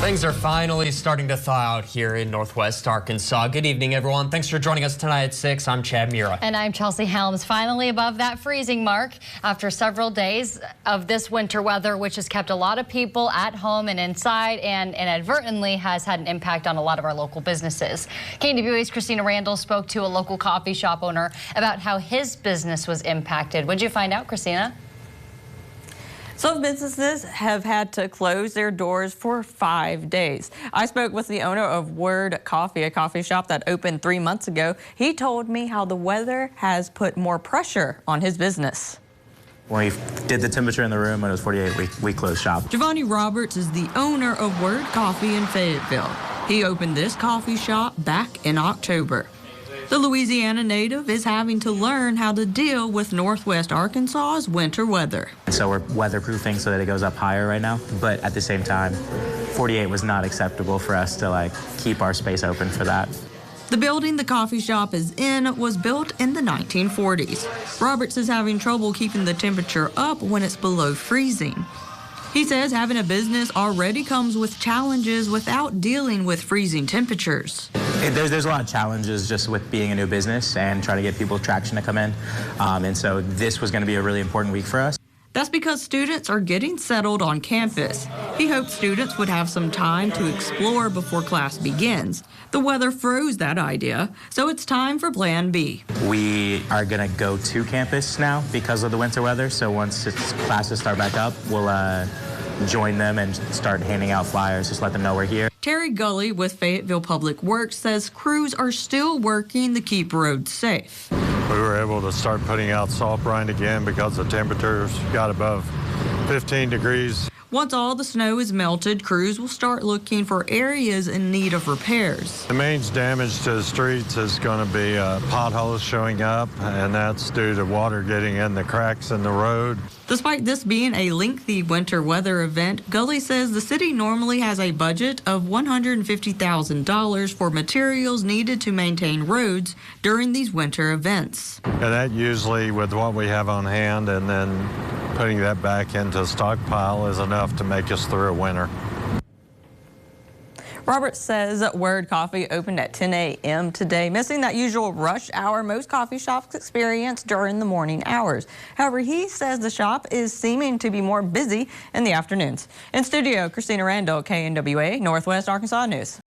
Things are finally starting to thaw out here in Northwest Arkansas. Good evening, everyone. Thanks for joining us tonight at 6. I'm Chad Mira. And I'm Chelsea Helms. Finally above that freezing mark after several days of this winter weather, which has kept a lot of people at home and inside and inadvertently has had an impact on a lot of our local businesses. KNWA's Christina Randall spoke to a local coffee shop owner about how his business was impacted. What'd you find out, Christina? Some businesses have had to close their doors for 5 days. I spoke with the owner of Word Coffee, a coffee shop that opened 3 months ago. He told me how the weather has put more pressure on his business. When we did the temperature in the room when it was 48, we closed shop. Giovanni Roberts is the owner of Word Coffee in Fayetteville. He opened this coffee shop back in October. The Louisiana native is having to learn how to deal with Northwest Arkansas's winter weather. So we're weatherproofing so that it goes up higher right now, but at the same time, 48 was not acceptable for us to keep our space open for that. The building the coffee shop is in was built in the 1940s. Roberts is having trouble keeping the temperature up when it's below freezing. He says having a business already comes with challenges without dealing with freezing temperatures. There's a lot of challenges just with being a new business and trying to get people traction to come in. And so this was going to be a really important week for us. That's because students are getting settled on campus. He hoped students would have some time to explore before class begins. The weather froze that idea, so it's time for Plan B. We are going to go to campus now because of the winter weather. So once classes start back up, we'll join them and start handing out flyers, just let them know we're here. Terry Gully with Fayetteville Public Works says crews are still working to keep roads safe. We were able to start putting out salt brine again because the temperatures got above 15 degrees. Once all the snow is melted, crews will start looking for areas in need of repairs. The main damage to the streets is going to be potholes showing up, and that's due to water getting in the cracks in the road. Despite this being a lengthy winter weather event, Gully says the city normally has a budget of $150,000 for materials needed to maintain roads during these winter events. And that usually, with what we have on hand and then putting that back into stockpile, is enough to make us through a winter. Roberts says Word Coffee opened at 10 a.m. today, missing that usual rush hour most coffee shops experience during the morning hours. However, he says the shop is seeming to be more busy in the afternoons. In studio, Christina Randall, KNWA, Northwest Arkansas News.